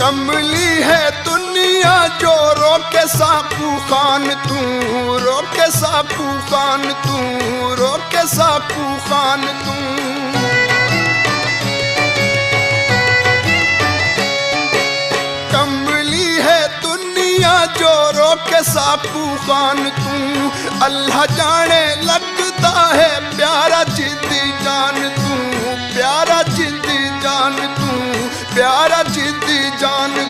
कमली है दुनिया जो रोके साकू खान तू, रोके साकू खान तू, रोके साकू खान तू। कमली है दुनिया जो रोके साकू खान तू, अल्लाह जाने लग